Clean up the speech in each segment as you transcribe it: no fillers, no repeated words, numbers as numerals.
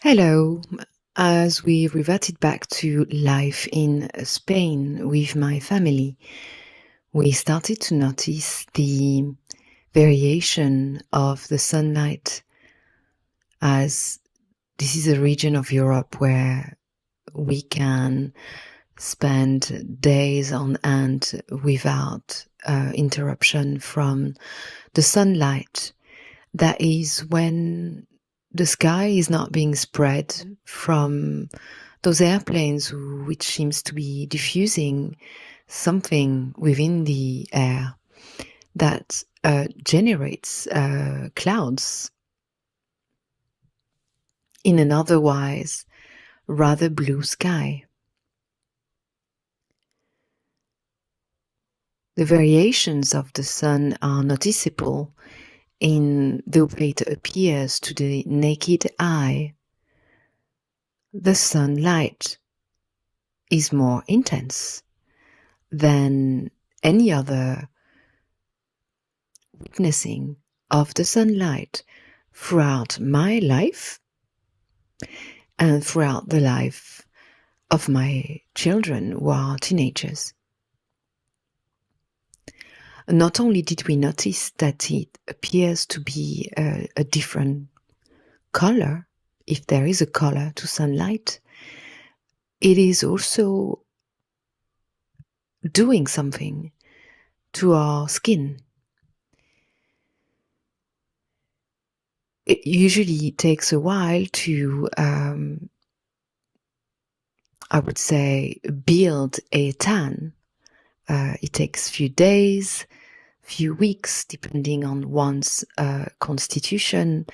Hello. As we reverted back to life in Spain with my family, we started to notice the variation of the sunlight, as this is a region of Europe where we can spend days on end without interruption from the sunlight. That is when the sky is not being spread from those airplanes which seems to be diffusing something within the air that generates clouds in an otherwise rather blue sky. The variations of the sun are noticeable in the way it appears to the naked eye. The sunlight is more intense than any other witnessing of the sunlight throughout my life and throughout the life of my children who are teenagers. Not only did we notice that it appears to be a different color, if there is a color to sunlight, it is also doing something to our skin. It usually takes a while to, I would say, build a tan. It takes few days, few weeks, depending on one's constitution,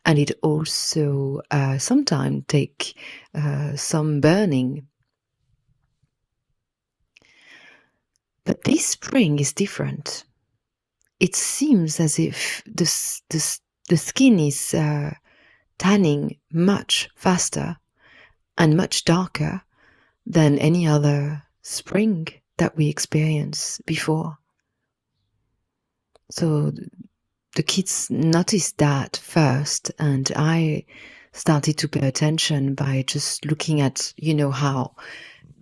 and it also sometimes take some burning. But this spring is different. It seems as if the skin is tanning much faster and much darker than any other spring that we experienced before. So the kids noticed that first, and I started to pay attention by just looking at, how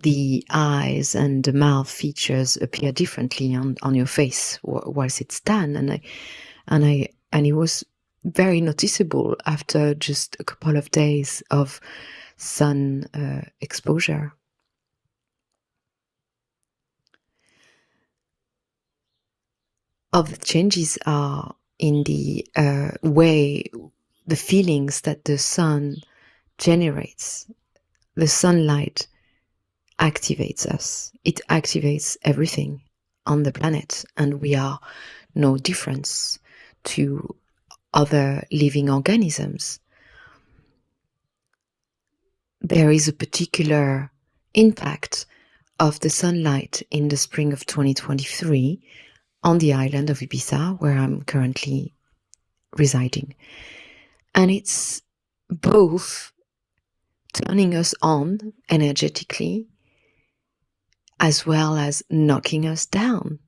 the eyes and the mouth features appear differently on your face whilst it's tan, and it was very noticeable after just a couple of days of sun exposure. Of the changes are in the way the feelings that the sun generates. The sunlight activates us. It activates everything on the planet, and we are no different to other living organisms. There is a particular impact of the sunlight in the spring of 2023 on the island of Ibiza, where I'm currently residing. And it's both turning us on energetically as well as knocking us down.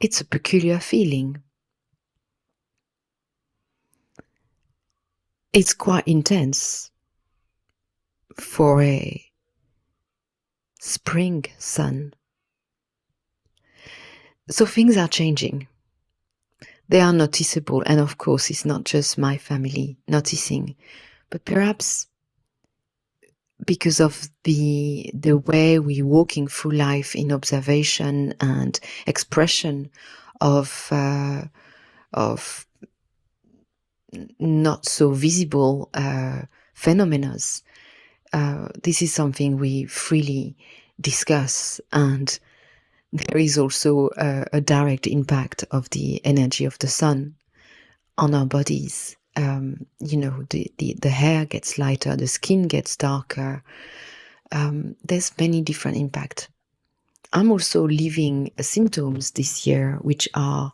It's a peculiar feeling. It's quite intense for a spring sun. So things are changing. They are noticeable, and of course it's not just my family noticing, but perhaps because of the way we're walking through life in observation and expression of not so visible phenomena. This is something we freely discuss, and there is also a direct impact of the energy of the sun on our bodies. The hair gets lighter, the skin gets darker. There's many different impacts. I'm also living symptoms this year which are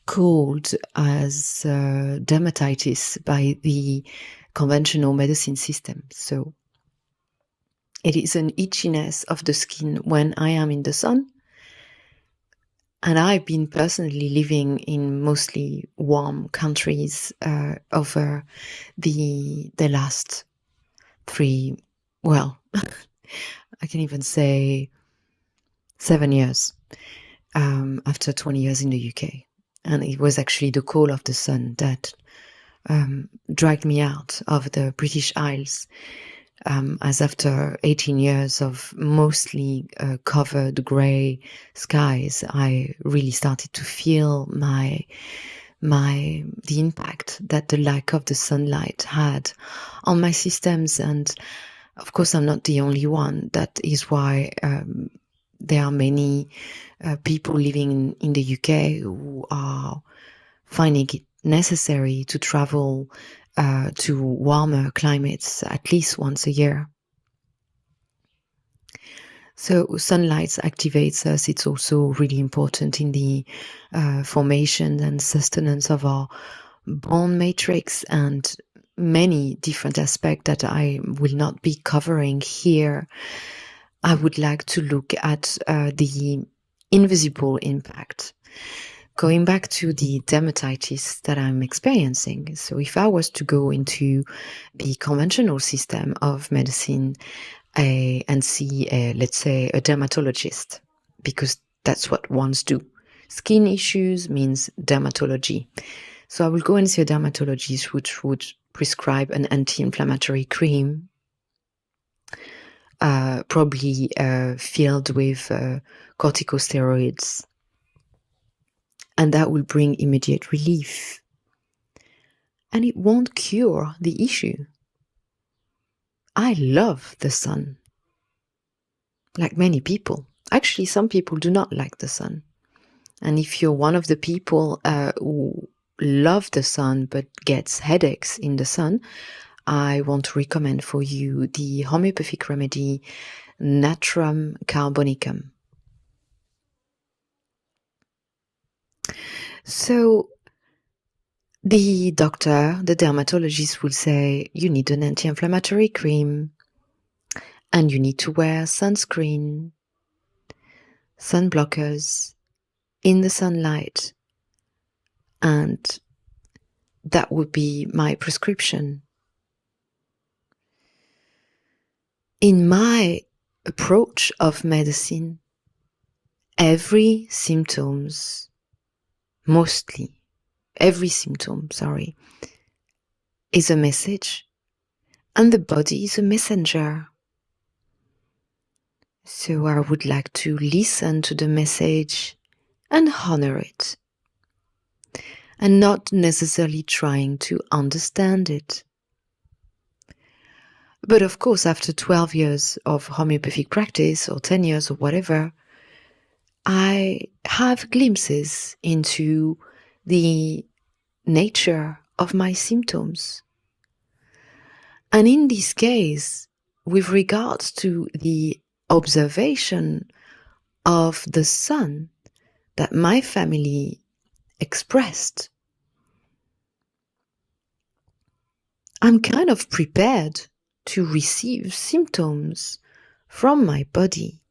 called as dermatitis by the conventional medicine system. So it is an itchiness of the skin when I am in the sun, And I've been personally living in mostly warm countries over the last three, well, I can even say 7 years after 20 years in the UK. And it was actually the call of the sun that dragged me out of the British Isles, as after 18 years of mostly covered grey skies, I really started to feel the impact that the lack of the sunlight had on my systems. And of course, I'm not the only one. That is why there are many people living in the UK who are finding it necessary to travel to warmer climates at least once a year. So sunlight activates us. It's also really important in the formation and sustenance of our bone matrix and many different aspects that I will not be covering here. I would like to look at the invisible impact. Going back to the dermatitis that I'm experiencing. So if I was to go into the conventional system of medicine and see, let's say, a dermatologist, because that's what ones do. Skin issues means dermatology. So I will go and see a dermatologist which would prescribe an anti-inflammatory cream, probably filled with corticosteroids. And that will bring immediate relief. And it won't cure the issue. I love the sun, like many people. Actually, some people do not like the sun. And if you're one of the people who love the sun but gets headaches in the sun, I want to recommend for you the homeopathic remedy Natrum carbonicum. So the doctor, the dermatologist will say, you need an anti-inflammatory cream and you need to wear sunscreen, sun blockers in the sunlight. And that would be my prescription. In my approach of medicine, every symptom, is a message, and the body is a messenger. So I would like to listen to the message and honor it, and not necessarily trying to understand it. But of course, after 12 years of homeopathic practice, or 10 years or whatever, I have glimpses into the nature of my symptoms. And in this case, with regards to the observation of the sun that my family expressed, I'm kind of prepared to receive symptoms from my body.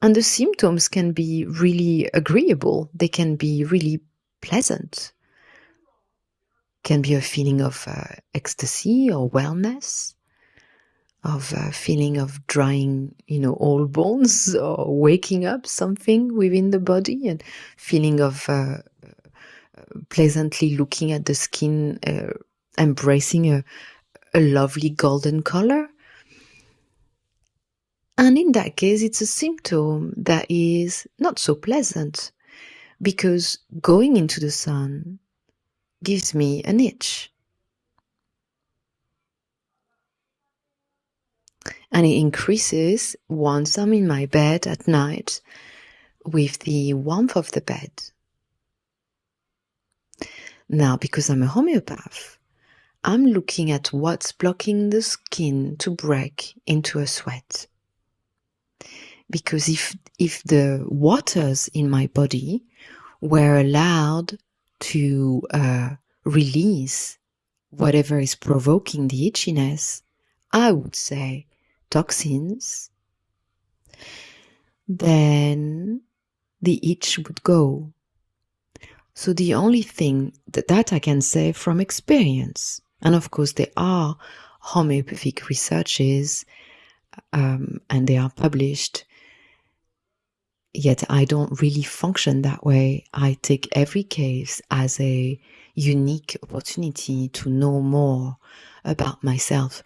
And the symptoms can be really agreeable. They can be really pleasant. Can be a feeling of ecstasy or wellness, of a feeling of drying, all bones, or waking up something within the body, and feeling of pleasantly looking at the skin, embracing a lovely golden color. And in that case, it's a symptom that is not so pleasant, because going into the sun gives me an itch. And it increases once I'm in my bed at night with the warmth of the bed. Now, because I'm a homeopath, I'm looking at what's blocking the skin to break into a sweat. Because if the waters in my body were allowed to release whatever is provoking the itchiness, I would say toxins, then the itch would go. So the only thing that I can say from experience, and of course there are homeopathic researches and they are published, yet I don't really function that way. I take every case as a unique opportunity to know more about myself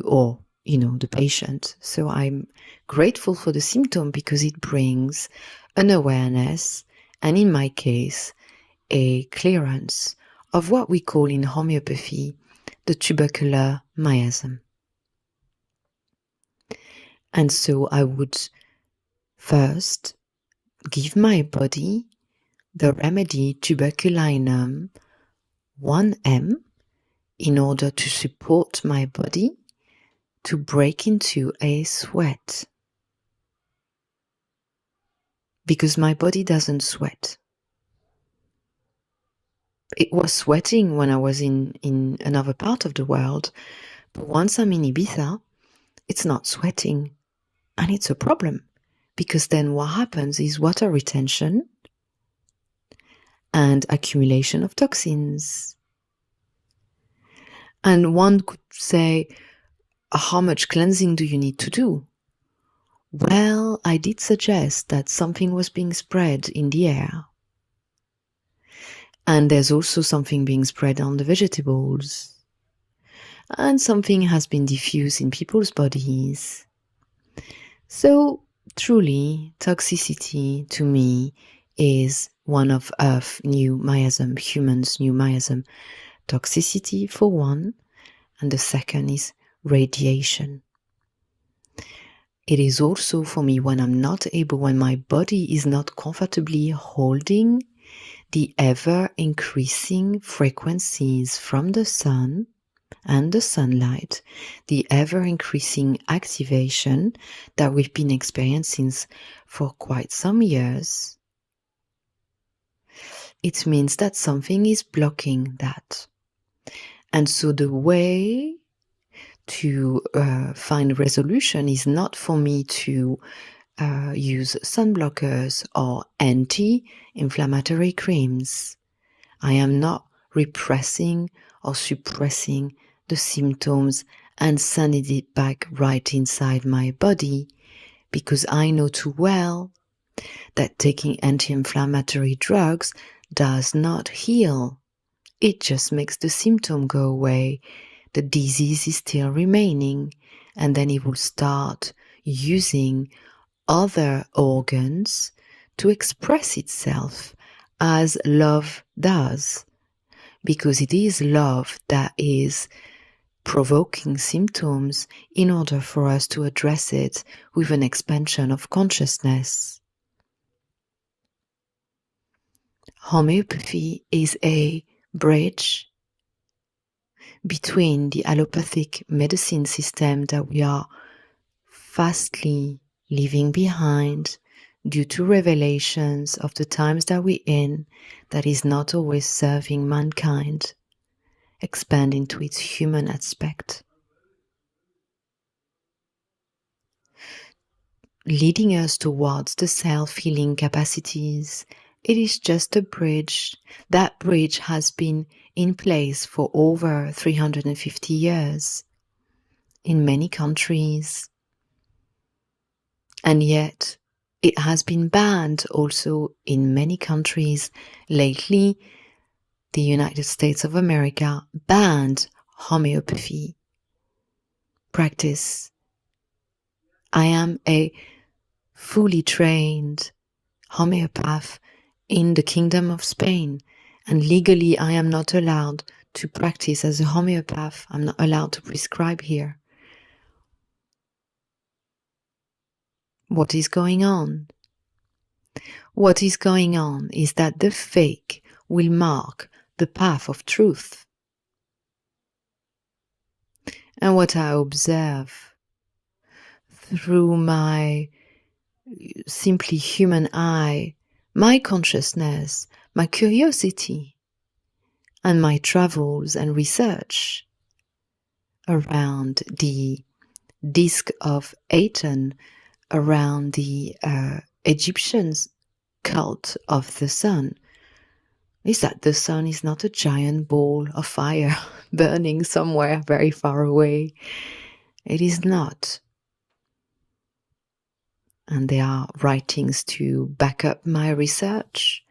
or the patient. So I'm grateful for the symptom because it brings an awareness, and in my case, a clearance of what we call in homeopathy the tubercular miasm. And so I would first give my body the remedy tuberculinum 1M in order to support my body to break into a sweat. Because my body doesn't sweat. It was sweating when I was in another part of the world, but once I'm in Ibiza, it's not sweating. And it's a problem, because then what happens is water retention and accumulation of toxins. And one could say, how much cleansing do you need to do? Well, I did suggest that something was being spread in the air. And there's also something being spread on the vegetables. And something has been diffused in people's bodies. So, truly, toxicity to me is one of Earth's new miasm, humans' new miasm. Toxicity for one, and the second is radiation. It is also for me when my body is not comfortably holding the ever-increasing frequencies from the sun and the sunlight, the ever-increasing activation that we've been experiencing for quite some years. It means that something is blocking that. And so the way to find resolution is not for me to use sunblockers or anti-inflammatory creams. I am not repressing or suppressing the symptoms and sending it back right inside my body, because I know too well that taking anti-inflammatory drugs does not heal. It just makes the symptom go away. The disease is still remaining, and then it will start using other organs to express itself as love does, because it is love that is provoking symptoms in order for us to address it with an expansion of consciousness. Homeopathy is a bridge between the allopathic medicine system that we are fastly leaving behind due to revelations of the times that we're in, that is not always serving mankind, expand into its human aspect, leading us towards the self-healing capacities. It is just a bridge. That bridge has been in place for over 350 years in many countries. And yet, it has been banned also in many countries. Lately, the United States of America banned homeopathy practice. I am a fully trained homeopath in the Kingdom of Spain, and legally I am not allowed to practice as a homeopath. I'm not allowed to prescribe here. What is going on? What is going on is that the fake will mark the path of truth. And what I observe through my simply human eye, my consciousness, my curiosity, and my travels and research around the disk of Aten, around the Egyptians cult of the sun is that the sun is not a giant ball of fire burning somewhere very far away. It is not. And there are writings to back up my research.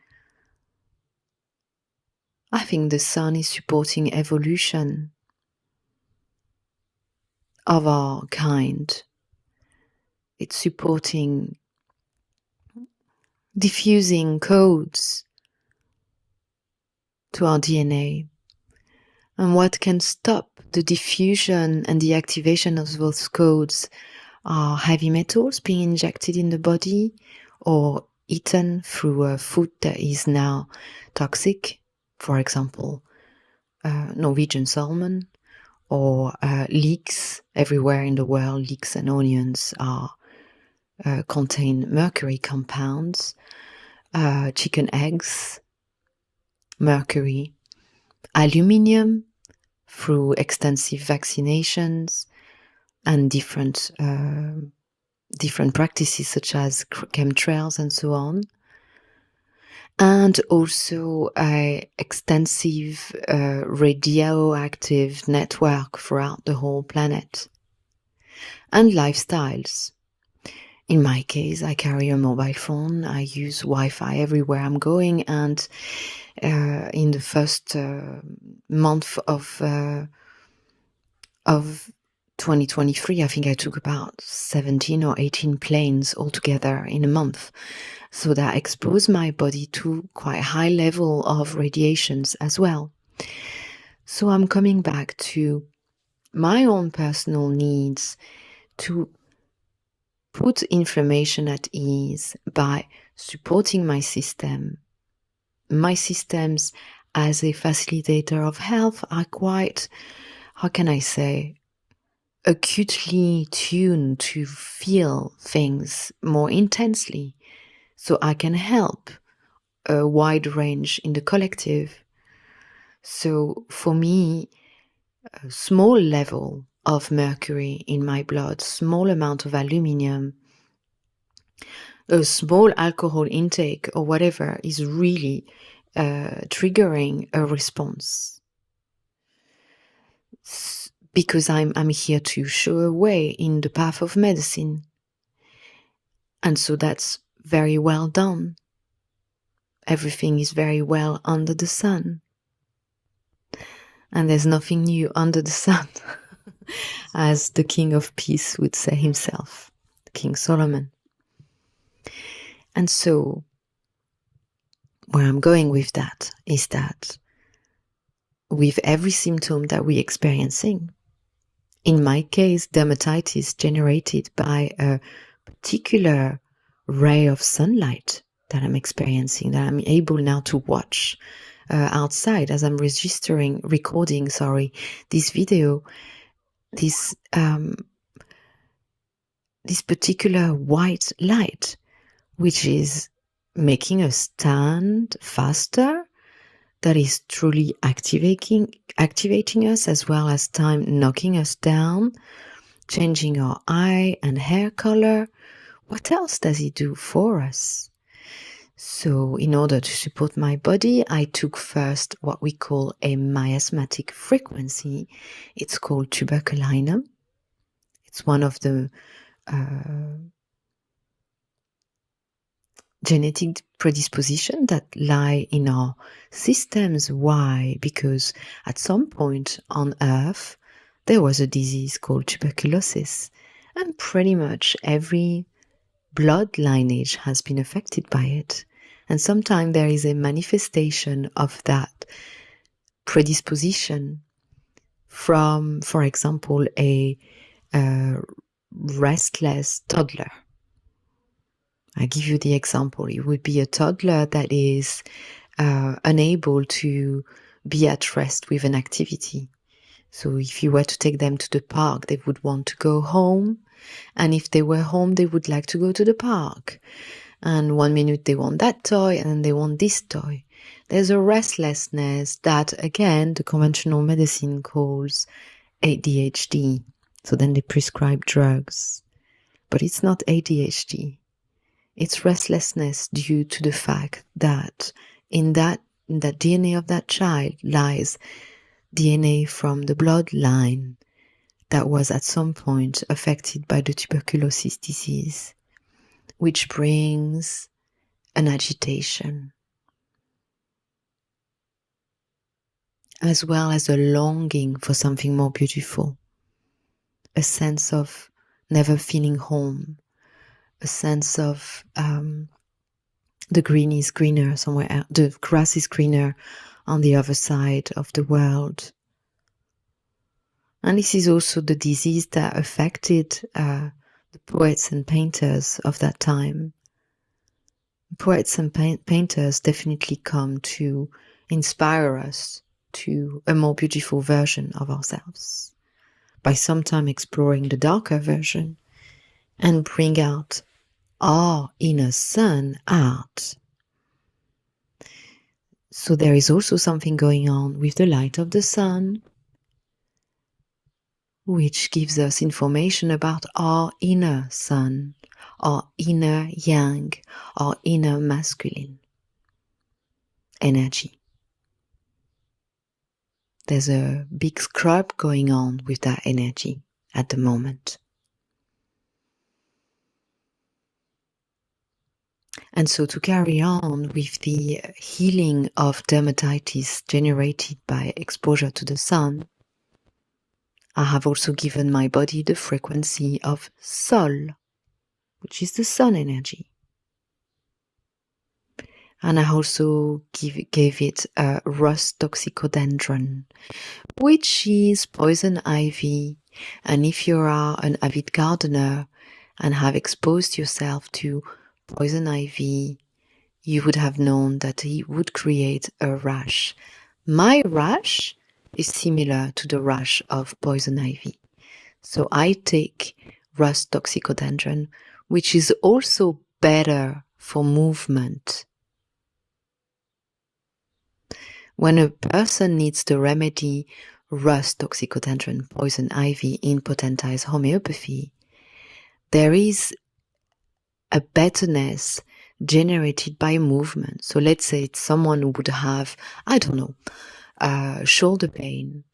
I think the sun is supporting evolution of our kind. It's supporting diffusing codes to our DNA. And what can stop the diffusion and the activation of those codes are heavy metals being injected in the body or eaten through a food that is now toxic, for example, Norwegian salmon, or leeks everywhere in the world. Leeks and onions contain mercury compounds, chicken eggs, mercury, aluminium through extensive vaccinations and different practices such as chemtrails and so on, and also an extensive radioactive network throughout the whole planet, and lifestyles. In my case, I carry a mobile phone. I use Wi-Fi everywhere I'm going, and in the first month of 2023, I think I took about 17 or 18 planes altogether in a month. So that exposed my body to quite a high level of radiations as well. So I'm coming back to my own personal needs to put inflammation at ease by supporting my system. My systems as a facilitator of health are quite, how can I say, acutely tuned to feel things more intensely, so I can help a wide range in the collective. So for me, a small level of mercury in my blood, small amount of aluminium, a small alcohol intake or whatever is really triggering a response. Because I'm here to show a way in the path of medicine. And so that's very well done. Everything is very well under the sun. And there's nothing new under the sun, as the King of Peace would say himself, King Solomon. And so where I'm going with that is that with every symptom that we're experiencing, in my case, dermatitis generated by a particular ray of sunlight that I'm experiencing, that I'm able now to watch outside as I'm recording this video, this particular white light, which is making us stand faster, that is truly activating us, as well as time knocking us down, changing our eye and hair color. What else does it do for us? So in order to support my body, I took first what we call a miasmatic frequency. It's called tuberculinum. It's one of the genetic predisposition that lie in our systems. Why? Because at some point on Earth, there was a disease called tuberculosis, and pretty much every blood lineage has been affected by it. And sometimes there is a manifestation of that predisposition from, for example, a restless toddler. I give you the example. It would be a toddler that is unable to be at rest with an activity. So if you were to take them to the park, they would want to go home. And if they were home, they would like to go to the park. And 1 minute they want that toy and then they want this toy. There's a restlessness that, again, the conventional medicine calls ADHD. So then they prescribe drugs. But it's not ADHD. It's restlessness due to the fact that in that DNA of that child lies DNA from the bloodline that was at some point affected by the tuberculosis disease, which brings an agitation, as well as a longing for something more beautiful, a sense of never feeling home, a sense of the green is greener somewhere else, the grass is greener on the other side of the world. And this is also the disease that affected the poets and painters of that time. Poets and painters definitely come to inspire us to a more beautiful version of ourselves by sometimes exploring the darker version and bring out our inner sun out. So there is also something going on with the light of the sun, which gives us information about our inner sun, our inner yang, our inner masculine energy. There's a big scrub going on with that energy at the moment. And so to carry on with the healing of dermatitis generated by exposure to the sun, I have also given my body the frequency of Sol, which is the sun energy. And I also gave it a rust toxicodendron, which is poison ivy. And if you are an avid gardener and have exposed yourself to poison ivy, you would have known that it would create a rash. My rash is similar to the rash of poison ivy. So I take rust toxicodendron, which is also better for movement. When a person needs to remedy rust toxicodendron, poison ivy in potentized homeopathy, there is a betterness generated by movement. So let's say it's someone who would have, I don't know, shoulder pain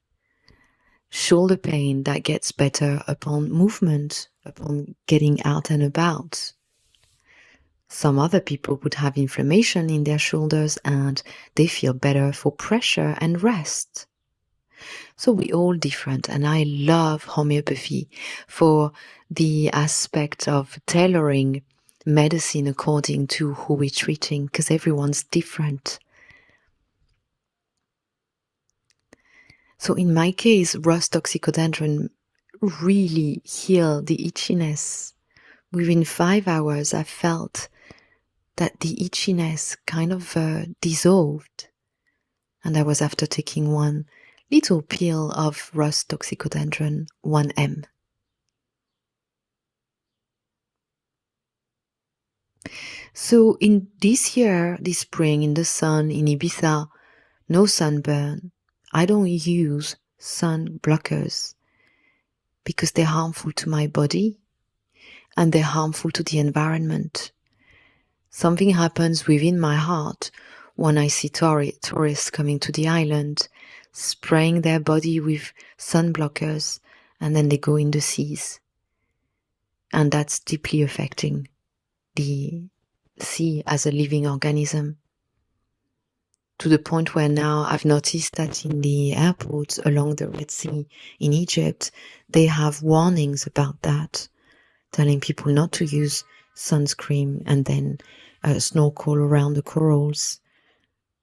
that gets better upon movement, upon getting out and about. Some other people would have inflammation in their shoulders and they feel better for pressure and rest. So we're all different, and I love homeopathy for the aspect of tailoring medicine according to who we're treating, because everyone's different. So in my case, rust toxicodendron really healed the itchiness. Within 5 hours, I felt that the itchiness kind of dissolved. And that was after taking one little pill of rust toxicodendron 1M. So in this year, this spring, in the sun, in Ibiza, no sunburn. I don't use sun blockers because they're harmful to my body and they're harmful to the environment. Something happens within my heart when I see tourists coming to the island, spraying their body with sun blockers, and then they go in the seas. And that's deeply affecting the sea as a living organism, to the point where now I've noticed that in the airports along the Red Sea in Egypt, they have warnings about that, telling people not to use sunscreen and then snorkel around the corals,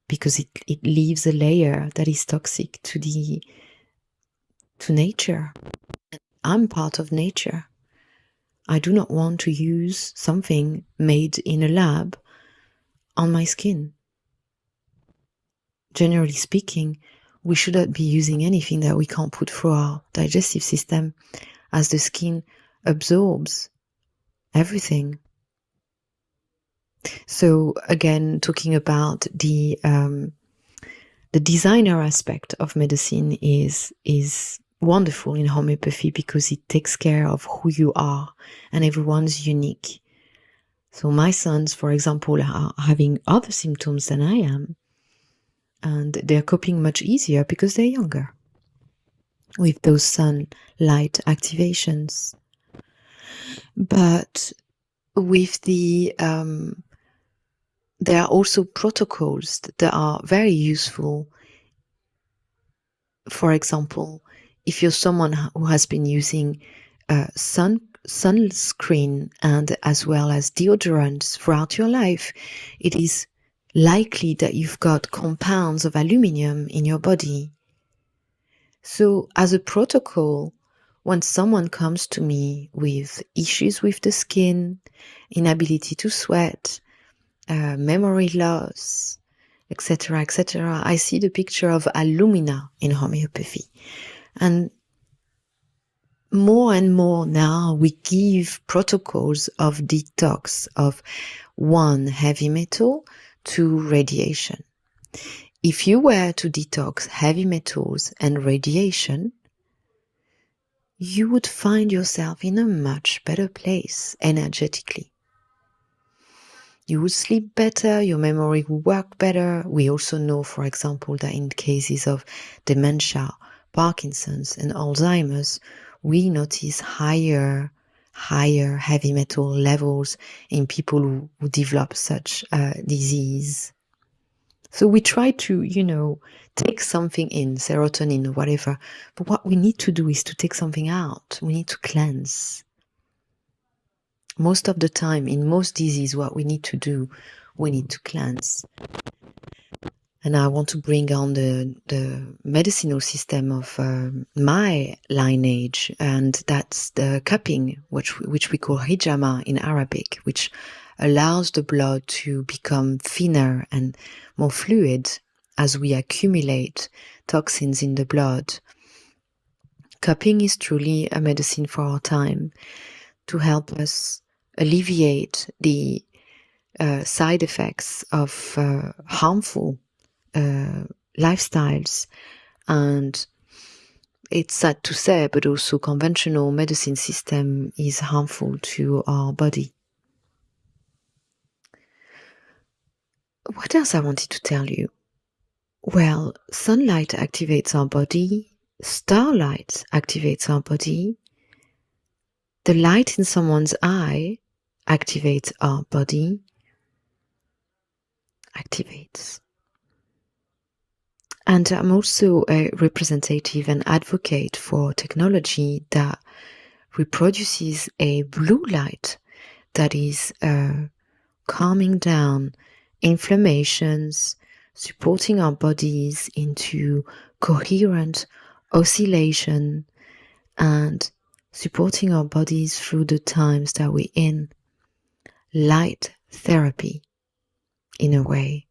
because it leaves a layer that is toxic to nature. I'm part of nature. I do not want to use something made in a lab on my skin. Generally speaking, we shouldn't be using anything that we can't put through our digestive system, as the skin absorbs everything. So again, talking about the designer aspect of medicine is wonderful in homeopathy, because it takes care of who you are, and everyone's unique. So my sons, for example, are having other symptoms than I am, and they're coping much easier because they're younger with those sunlight activations. But with there are also protocols that are very useful. For example, if you're someone who has been using sunscreen and as well as deodorants throughout your life, it is likely that you've got compounds of aluminium in your body. So as a protocol, when someone comes to me with issues with the skin, inability to sweat, memory loss, etc., etc., I see the picture of alumina in homeopathy. And more now, we give protocols of detox of one, heavy metal, two, radiation. If you were to detox heavy metals and radiation, you would find yourself in a much better place energetically. You would sleep better, your memory would work better. We also know, for example, that in cases of dementia, Parkinson's and Alzheimer's, we notice higher heavy metal levels in people who develop such disease. So we try to, take something in, serotonin, whatever. But what we need to do is to take something out. We need to cleanse. Most of the time, in most disease, what we need to do, we need to cleanse. And I want to bring on the medicinal system of my lineage, and that's the cupping, which we call hijama in Arabic, which allows the blood to become thinner and more fluid as we accumulate toxins in the blood. Cupping is truly a medicine for our time to help us alleviate the side effects of harmful lifestyles. And it's sad to say, but also conventional medicine system is harmful to our body. What else I wanted to tell you? Well, sunlight activates our body, starlight activates our body, the light in someone's eye activates our body, activates. And I'm also a representative and advocate for technology that reproduces a blue light that is calming down inflammations, supporting our bodies into coherent oscillation, and supporting our bodies through the times that we're in. Light therapy, in a way.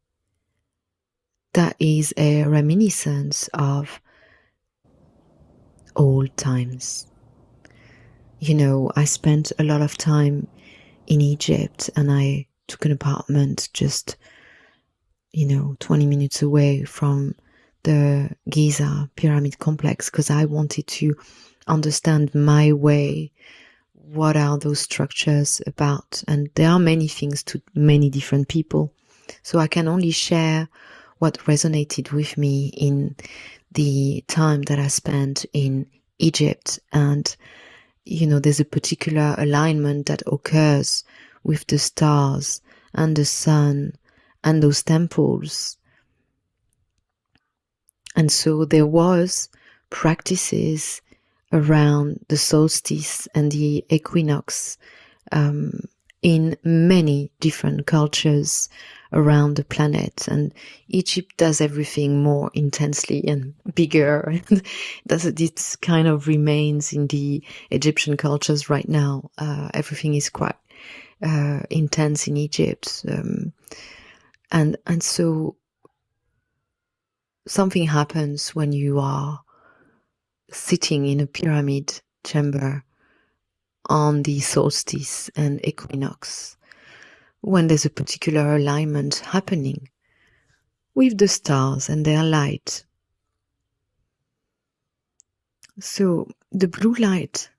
That is a reminiscence of old times. I spent a lot of time in Egypt, and I took an apartment just, 20 minutes away from the Giza pyramid complex because I wanted to understand my way. What are those structures about? And there are many things to many different people. So I can only share what resonated with me in the time that I spent in Egypt. And, there's a particular alignment that occurs with the stars and the sun and those temples. And so there was practices around the solstice and the equinox in many different cultures around the planet. And Egypt does everything more intensely and bigger. This kind of remains in the Egyptian cultures right now. Everything is quite intense in Egypt. And so something happens when you are sitting in a pyramid chamber on the solstice and equinox, when there's a particular alignment happening with the stars and their light. So the blue light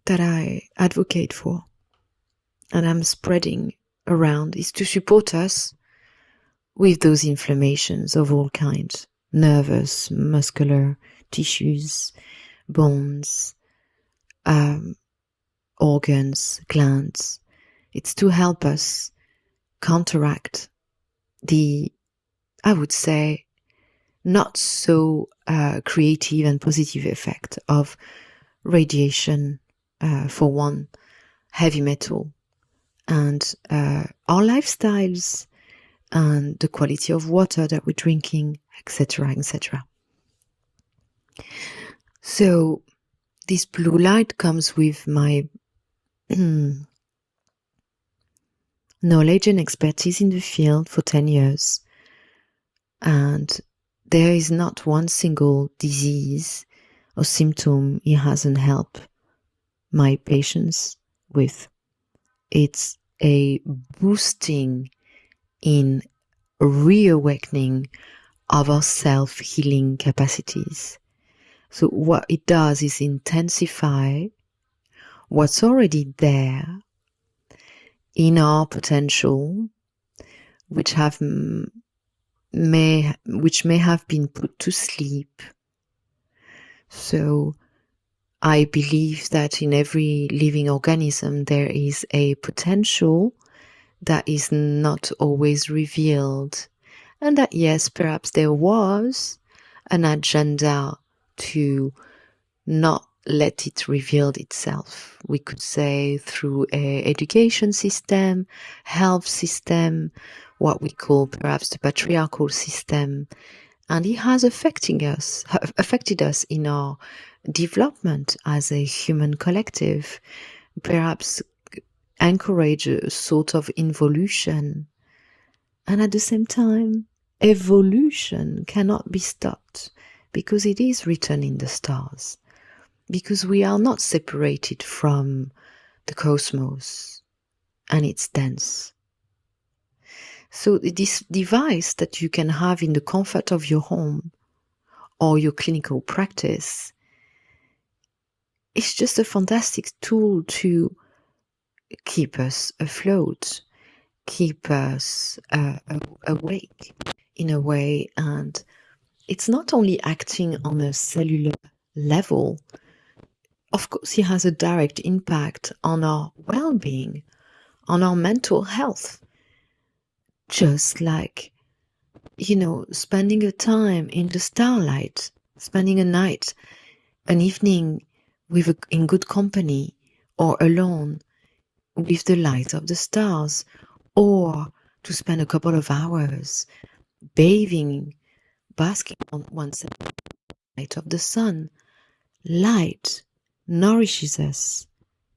that I advocate for and I'm spreading around is to support us with those inflammations of all kinds, nervous, muscular, tissues, bones, organs, glands. It's to help us counteract the, I would say, not so creative and positive effect of radiation, for one, heavy metal, and our lifestyles, and the quality of water that we're drinking, etc., etc. So this blue light comes with my knowledge and expertise in the field for 10 years. And there is not one single disease or symptom it hasn't helped my patients with. It's a boosting in reawakening of our self-healing capacities. So what it does is intensify what's already there in our potential, which may have been put to sleep. So I believe that in every living organism there is a potential that is not always revealed, and that yes, perhaps there was an agenda to not let it reveal itself. We could say through a education system, health system, what we call perhaps the patriarchal system, and it has affected us in our development as a human collective, perhaps encourage a sort of involution. And at the same time, evolution cannot be stopped because it is written in the stars, because we are not separated from the cosmos and its dance. So this device that you can have in the comfort of your home or your clinical practice is just a fantastic tool to keep us afloat, keep us awake in a way. And it's not only acting on a cellular level. Of course, it has a direct impact on our well-being, on our mental health. Just like, spending a time in the starlight, spending a night, an evening in good company, or alone with the light of the stars, or to spend a couple of hours bathing, basking on oneself in the light of the sun. Light nourishes us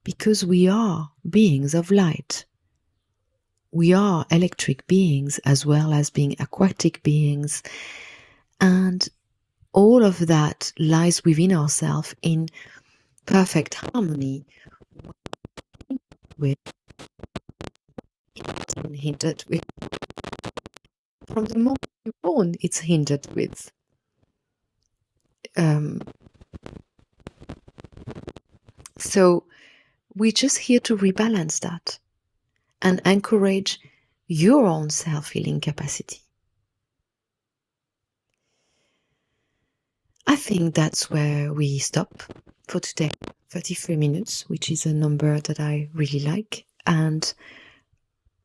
because we are beings of light. We are electric beings as well as being aquatic beings, and all of that lies within ourselves in perfect harmony with, hindered with, from the moment you're born, it's hindered with. So we're just here to rebalance that and encourage your own self-healing capacity. I think that's where we stop for today. 33 minutes, which is a number that I really like. And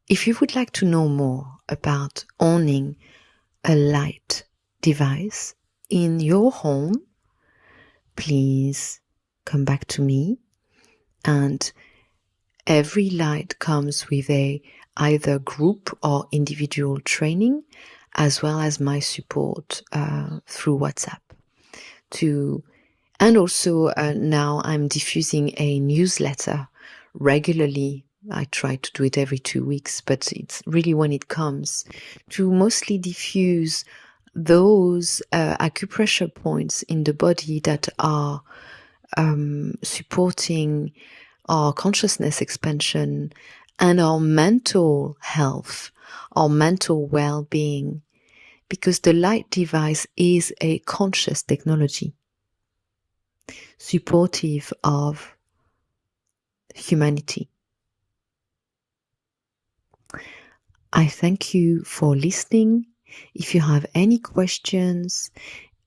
if you would like to know more about owning a light device in your home, please come back to me. And every light comes with either group or individual training, as well as my support through WhatsApp. And also now I'm diffusing a newsletter regularly. I try to do it every 2 weeks, but it's really when it comes to mostly diffuse those acupressure points in the body that are supporting our consciousness expansion and our mental health, our mental well-being, because the light device is a conscious technology, supportive of humanity. I thank you for listening. If you have any questions,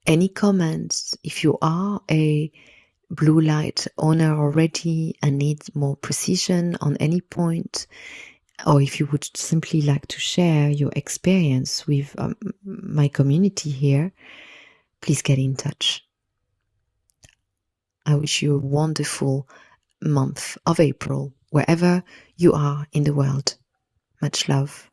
any comments, if you are a blue light owner already and need more precision on any point, or if you would simply like to share your experience with my community here, please get in touch. I wish you a wonderful month of April, wherever you are in the world. Much love.